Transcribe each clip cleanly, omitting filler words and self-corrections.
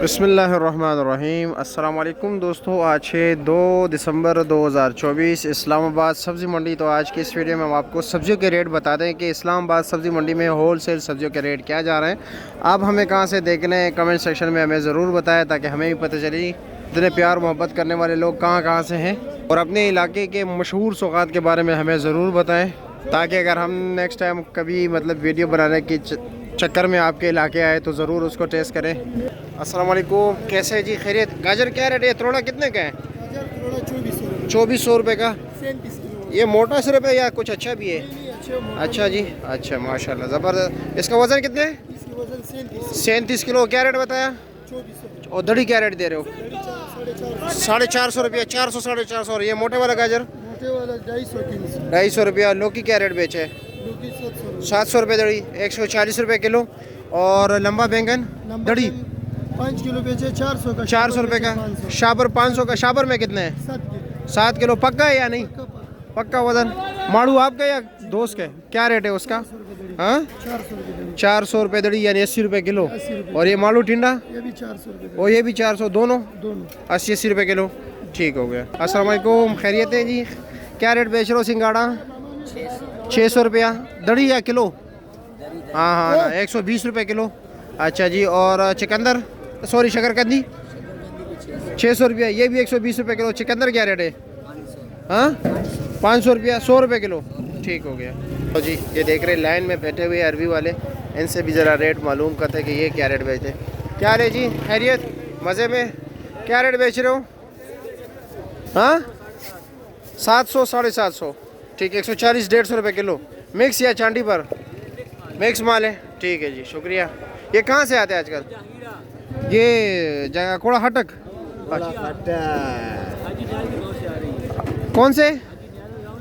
बिस्मिल्लाहिर्रहमानिर्रहीम। अस्सलाम वालेकुम दोस्तों, आज है 2 दिसंबर 2024 इस्लामाबाद सब्ज़ी मंडी। तो आज की इस वीडियो में हम आपको सब्जियों के रेट बता दें कि इस्लामाबाद सब्ज़ी मंडी में होल सेल सब्जियों के रेट क्या जा रहे हैं। आप हमें कहां से देख रहे हैं कमेंट सेक्शन में हमें ज़रूर बताएं ताकि हमें भी पता चले इतने प्यार मोहब्बत करने वाले लोग कहां से हैं, और अपने इलाके के मशहूर सौगात के बारे में हमें ज़रूर बताएँ ताकि अगर हम नेक्स्ट टाइम कभी वीडियो बनाने की चक्कर में आपके इलाके आए तो ज़रूर उसको टेस्ट करें। अस्सलाम वालेकुम, कैसे है जी? खैरियत? गाजर क्या रेट है? तोड़ा कितने का है? 2400 रुपये का। ये मोटा सिर्फ है या कुछ अच्छा भी है? अच्छा जी, अच्छा माशाल्लाह ज़बरदस्त। इसका वज़न कितने है? 37 किलो। क्या रेट बताया? और दड़ी क्या रेट दे रहे हो? 450 रुपया। 400 450। और ये मोटे वाला गाजर? 250 रुपया। लौकी क्या रेट बेचे? 700 रुपये दड़ी। 140 रुपये किलो। और लंबा बैंगन दड़ी 5 किलो बेचे 400 का। 400 रुपये का। शाबर 500 का। शाबर में कितने हैं? 7 किलो। पक्का है या नहीं? पक्का वजन। माड़ू आपका या दोस्त का? क्या रेट है उसका? हाँ, 400 रुपये दड़ी यानी 80 रुपये किलो। और ये माड़ू टिंडा? ये भी 400 रुपये। और ये भी 400। दोनों 80 रुपये किलो। ठीक हो गया। अस्सलाम वालेकुम, खैरियत है जी? क्या रेट बेच रहे हो सिंगाड़ा? 600 रुपया दड़ी या किलो? हाँ 120 रुपये किलो। अच्छा जी। और चुकंदर सॉरी शकरकंदी 600 रुपया। ये भी 120 रुपये किलो। चुकंदर क्या रेट है? हाँ 500 रुपया। 100 रुपये किलो। ठीक हो गया। तो जी ये देख रहे लाइन में बैठे हुए अरबी वाले, इनसे भी ज़रा रेट मालूम करते हैं कि ये क्या रेट बेचते हैं। क्या रे जी? खैरियत? मज़े में? क्या रेट बेच रहे हो? हाँ 700 750। ठीक। 140 150 रुपये किलो। मिक्स या चांदी पर? मिक्स माल है। ठीक है जी, शुक्रिया। ये कहाँ से आते हैं आजकल? ये जगह कोड़ा हटक। कौन से?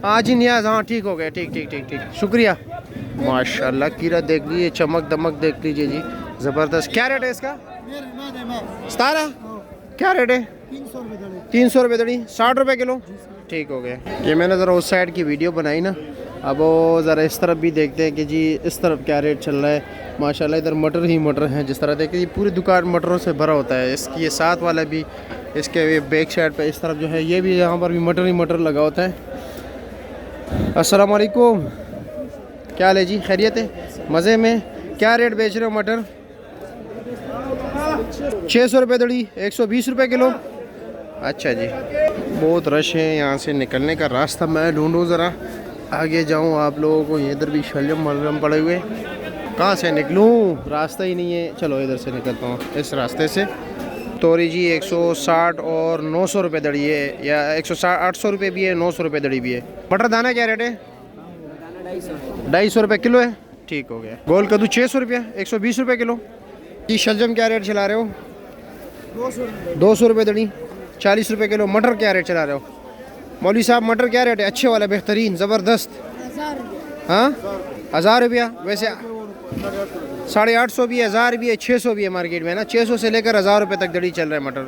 हाजी नियाज। हाँ ठीक हो गया। ठीक शुक्रिया। माशाल्लाह कीरा देख लीजिए, चमक दमक देख लीजिए जी, ज़बरदस्त। क्या रेट है इसका? 17। क्या रेट है? 300 रुपये दड़ी। 60 रुपये किलो। ठीक हो गया। ये मैंने ज़रा उस साइड की वीडियो बनाई ना, अब वो ज़रा इस तरफ भी देखते हैं कि जी इस तरफ क्या रेट चल रहा है। माशाल्लाह इधर मटर ही मटर हैं। जिस तरह देखिए पूरी दुकान मटरों से भरा होता है। इसकी ये साथ वाला भी, इसके बैक साइड पे इस तरफ जो है ये भी, यहाँ पर भी मटर ही मटर लगा होता है। अस्सलाम वालेकुम, क्या हाल है जी? खैरियत है? मज़े में? क्या रेट बेच रहे हो मटर? 600 रुपये दड़ी। 120 रुपये किलो। अच्छा जी। बहुत रश है, यहाँ से निकलने का रास्ता मैं ढूंढूँ ज़रा, आगे जाऊँ। आप लोगों को इधर भी शलजम मलजम पड़े हुए, कहाँ से निकलूँ? रास्ता ही नहीं है। चलो इधर से निकलता हूँ, इस रास्ते से। तोरी जी 160 और 900 रुपये दड़ी है, या 160 800 रुपये भी है, 900 रुपये दड़ी भी है। मटर दाना क्या रेट है? 250 रुपये किलो है। ठीक हो गया। गोल कद्दू 600 रुपया। 120 रुपये किलो। जी शलजम क्या रेट चला रहे हो? 200 रुपये दड़ी। 40 रुपये किलो। मटर क्या रेट चला रहे हो? मौलवी साहब मटर क्या रेट है? अच्छे वाला, बेहतरीन, ज़बरदस्त। हाँ 1000 रुपया। वैसे 850 भी है, 1000 भी है, 600 भी है मार्केट में ना। 600 से लेकर 1000 रुपये तक दड़ी चल रहा है मटर।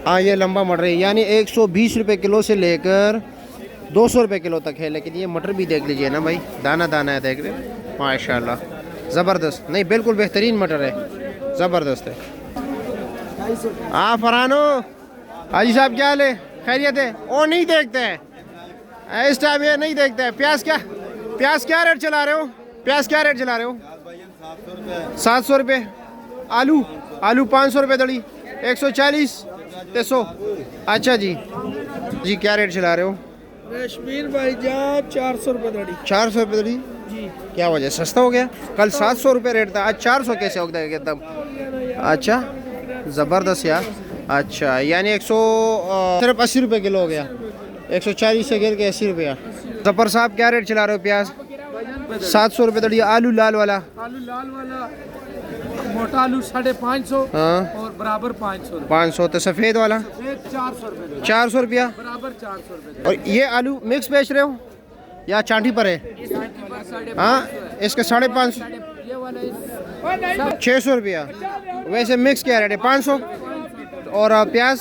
हाँ ये लंबा मटर है, यानी 120 रुपये किलो से लेकर 200 रुपये किलो तक है। लेकिन ये मटर भी देख लीजिए ना भाई, दाना दाना है, देख रहे माशाल्लाह, ज़बरदस्त। नहीं बिल्कुल बेहतरीन मटर है, ज़बरदस्त है। हाँ फरहानो हाजी साहब क्या हाल है? खैरियत है? ओ नहीं देखते हैं इस टाइम, ये नहीं देखते हैं। प्याज क्या रेट चला रहे हो? प्याज क्या रेट चला रहे हो? 700 रुपये। आलू 500 रुपये दड़ी। 140 300। अच्छा जी क्या रेट चला रहे हो? रेशमीर भाईजान 400 रुपये दड़ी। 400 रुपये दड़ी जी। क्या वजह, सस्ता हो गया? कल 700 रुपये रेट था, आज 400 कैसे हो गया एकदम? अच्छा ज़बरदस्त यार। अच्छा यानी 100 सिर्फ 80 रुपये किलो हो गया। 140 से गिर के 80 रुपया। जफर साहब क्या रेट चला रहे हो? प्याज 700 रुपये दड़ी। आलू लाल वाला मोटा आलू 550। हाँ और बराबर 500। 500। तो सफ़ेद वाला 400 रुपये। 400 रुपया बराबर 400 रुपये। और ये आलू मिक्स बेच रहे हो या चांटी पर है? हाँ इसके 550। 600 रुपया। वैसे मिक्स क्या रेट है? 500। और प्याज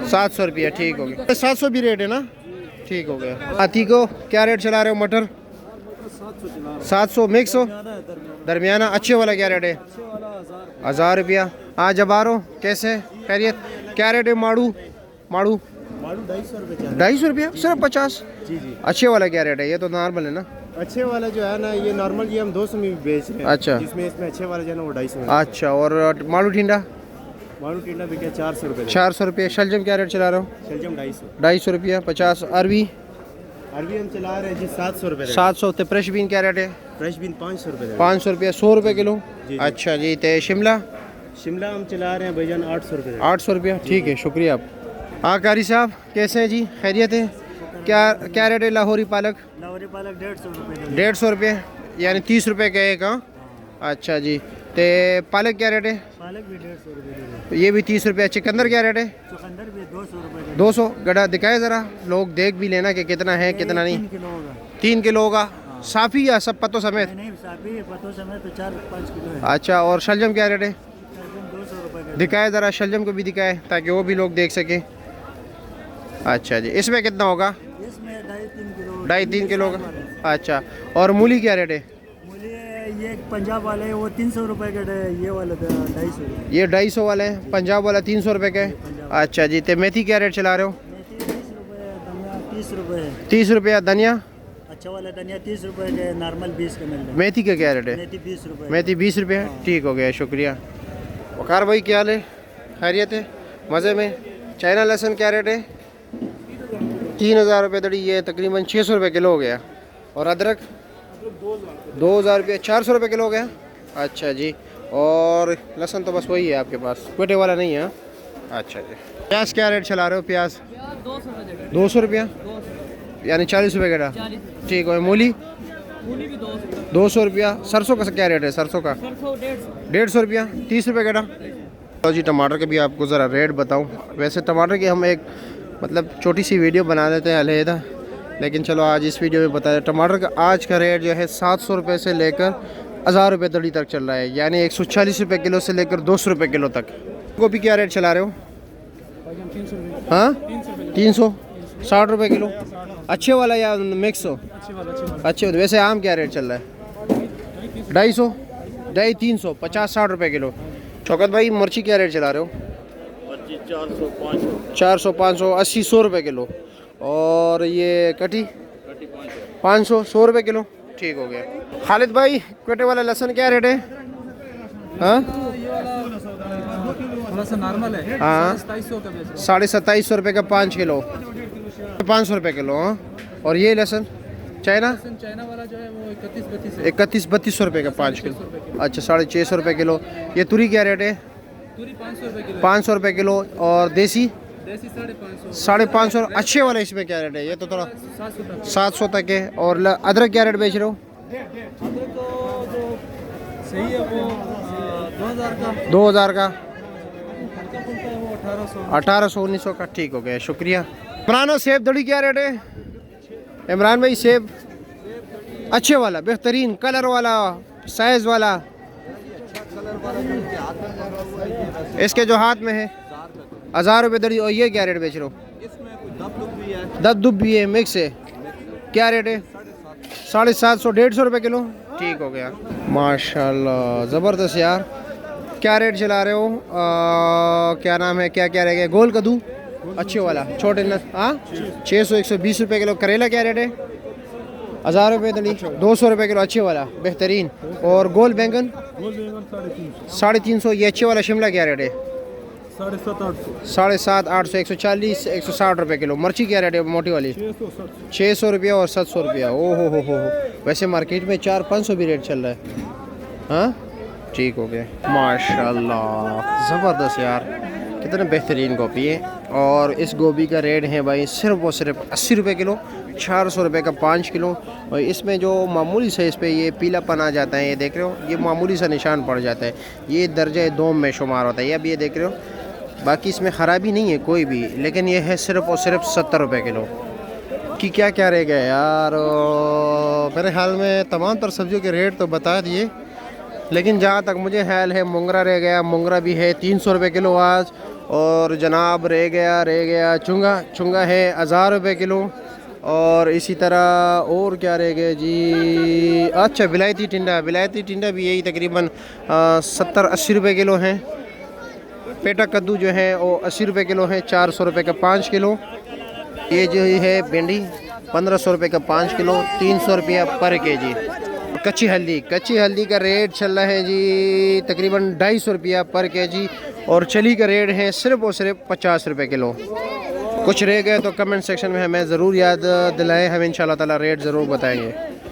700 रुपया। ठीक हो गया। 700 भी रेट है ना? ठीक हो गया। हाथी को क्या रेट चला रहे हो? मटर 700 मिक्स हो, दरमियाना। अच्छे वाला क्या रेट है? 1000 रुपया। हाँ जबारो कैसे खैरियत? क्या रेट है माड़ू? माड़ू 250 रुपया सिर्फ 50? जी जी। अच्छे वाला क्या रेट है? ये तो नॉर्मल है ना। अच्छे वाला जो है ना ये नॉर्मल ये हम 200 में भी बेच रहे हैं। अच्छा। जिसमें इसमें अच्छे वाला जो है ना वो 250 में। अच्छा और माड़ू टिंडा? मारू टिंडा भी क्या 400 रुपये। 400 रुपये। शलजम क्या रेट चला रहे हो? शलजम 250। 250 रुपया 50। अरबी? अरबी हम चला रहे हैं जी 700 रुपये। 700। तो फ्रेश बीन क्या रेट है? फ्रेश बीन 500 रुपये। 500 रुपया 100 रुपये किलो। जी। अच्छा जी। तो शिमला? शिमला हम चला रहे हैं भाईजान 800 रुपये। 800 रुपया। ठीक है शुक्रिया आप। हाँ कारी साहब कैसे हैं जी? खैरियत है? क्या रेट है लाहौरी पालक? लाहौरी पालक 150 रुपये। 150 रुपये यानी 30 रुपये का एक। हाँ अच्छा जी। तो पालक क्या रेट है? पालक भी 150 रुपये। ये भी 30 रुपये। चुकंदर क्या रेट है? चुकंदर भी 200 रुपये। 200। गड्ढा दिखाए ज़रा, लोग देख भी लेना कि कितना है कितना नहीं। 3 किलो होगा। 3 किलो होगा साफ़ी या सब पत्तों समेत? नहीं साबी पतों समय तो 4-5 किलो है। अच्छा और शलजम क्या रेट है? शलजम 200 रुपये। दिखाए ज़रा, शलजम को भी दिखाए ताकि वो भी लोग देख सकें। अच्छा जी। इसमें कितना होगा? इसमें 2.5-3 किलो। 2.5-3 किलो का। अच्छा और मूली क्या रेट है? मूली ये पंजाब वाले है वो 300 रुपये का है। ये वाला 250। ये 250 वाला है। पंजाब वाला 300 रुपये का है। अच्छा जी। तो मेथी क्या रेट चला रहे हो? मेथी 30 रुपये। धनिया 30 रुपये है। 30 रुपया। धनिया? अच्छा वाला धनिया 30 रुपये का। नॉर्मल 20 का मिल रहा है। मेथी का क्या रेट है? मेथी 20 रुपये। मेथी 20 रुपये। ठीक हो गया शुक्रिया। वकार भाई क्या हाल है? खैरियत है? मज़े में? चाइना लहसुन क्या रेट है? 3000 रुपये दड़ी। ये तकरीबन 600 रुपये किलो हो गया। और अदरक? 2000 रुपये। 400 रुपये किलो हो गया। अच्छा जी। और लहसुन तो बस वही है आपके पास, क्वेटे वाला नहीं है? अच्छा जी। प्याज क्या रेट चला रहे हो? प्याज 200 रुपया यानी 40 रुपये गड्ढा। ठीक है। मूली? 200 रुपया। सरसों का क्या रेट है? सरसों का 150 रुपया। 30 रुपये गड्ढा। तो जी टमाटर के भी आपको ज़रा रेट बताऊं। वैसे टमाटर की हम एक मतलब छोटी सी वीडियो बना देते हैं अलहदा, लेकिन चलो आज इस वीडियो में बताया। टमाटर का आज का रेट जो है 700 रुपये से लेकर 1000 रुपये दड़ी तक चल रहा है, यानी 140 रुपये किलो से लेकर 200 रुपये किलो तक। गोभी क्या रेट चला रहे हो? हाँ 360 रुपये किलो। अच्छे वाला या मिक्स हो? अच्छे। वैसे आम क्या रेट चल रहा है? 250, 350, 50-60 रुपये किलो। शौकत भाई मिर्ची क्या रेट चला रहे हो? 400, 500, 80, 100 रुपये किलो। और ये कटी 500, 100 रुपये किलो। ठीक हो गया। खालिद भाई क्वेटे वाला लहसुन क्या रेट है? हाँ थोड़ा सा नॉर्मल है। हाँ 2700 का बेच रहा 2750 रुपये का 5 किलो। 500 रुपये किलो। हाँ और ये लहसुन चाइना? हूँ। चाइना वाला जो है वो 31-32 है। 31-32 रुपये का 5 किलो। अच्छा 650 रुपये किलो। ये तुरी क्या रेट है? पूरी 500 रुपये किलो। 500 रुपये किलो। और देसी? देसी 550। 550। अच्छे वाले इसमें क्या रेट है? ये तो थोड़ा 700 तक। 700 तक है। और अदरक क्या रेट बेच रहे हो? अदरक तो जो सही है वो 2000 का। 2000 का। हल्का फुल्का है वो 1800। 1800, 1900 का। ठीक हो गया शुक्रिया। इमरान और सेब दड़ी क्या रेट है? इमरान भाई सेब अच्छे वाला, बेहतरीन कलर वाला, साइज वाला, इसके जो हाथ में है 1000 रुपये दड़ी। और ये क्या रेट बेच रहे हो? दब दुब भी है, मिक्स है। क्या रेट है? 750, 150 रुपये किलो। ठीक हो गया माशाल्लाह ज़बरदस्त यार। क्या रेट चला रहे हो? क्या नाम है? क्या क्या रह गया? गोल कद्दू अच्छे वाला छोटे न। हाँ 600, 120 रुपये किलो। करेला क्या रेट है? 1000 रुपये दड़ी। 200 रुपये किलो अच्छे वाला बेहतरीन। और गोल बैंगन 350। ये अच्छे वाला शिमला क्या रेट है? 750, 800, 140, 160 रुपये किलो। मिर्ची क्या रेट है मोटी वाली? 600 रुपया और 700 रुपया। ओहो हो। वैसे मार्केट में 400-500 भी रेट चल रहा है। हाँ ठीक हो गया माशाल्लाह ज़बरदस्त यार, कितने बेहतरीन गोभी है। और इस गोभी का रेट है भाई सिर्फ और सिर्फ 80 रुपये किलो। 400 रुपये का 5 किलो। और इसमें जो मामूली सा इस पर ये पीलापन आ जाता है, ये देख रहे हो, ये मामूली सा निशान पड़ जाता है, ये दर्जा दोम में शुमार होता है। ये अब ये देख रहे हो, बाकी इसमें ख़राबी नहीं है कोई भी, लेकिन ये है सिर्फ और सिर्फ 70 रुपये किलो कि क्या क्या रह गया यार। मेरे ख्याल में तमाम तर सब्जियों के रेट तो बता दिए, लेकिन जहाँ तक मुझे ख्याल है मुंगरा रह गया। मुंगरा भी है 300 रुपये किलो आज। और जनाब रह गया चुंगा है 1000 रुपये किलो। और इसी तरह और क्या रह गए जी, अच्छा विलायती टिंडा भी यही तकरीबन 70-80 रुपए किलो हैं। पेटा कद्दू जो है वो 80 रुपए किलो है, 400 रुपए का 5 किलो। ये जो है भिंडी 1500 रुपए का 5 किलो, 300 रुपया पर केजी। कच्ची हल्दी का रेट चल रहा है जी तकरीबन 250 रुपया पर केजी, और चली का रेट है सिर्फ और सिर्फ 50 रुपए किलो। कुछ रह गए तो कमेंट सेक्शन में हमें ज़रूर याद दिलाएं, हम इंशाल्लाह ताला रेट ज़रूर बताएंगे।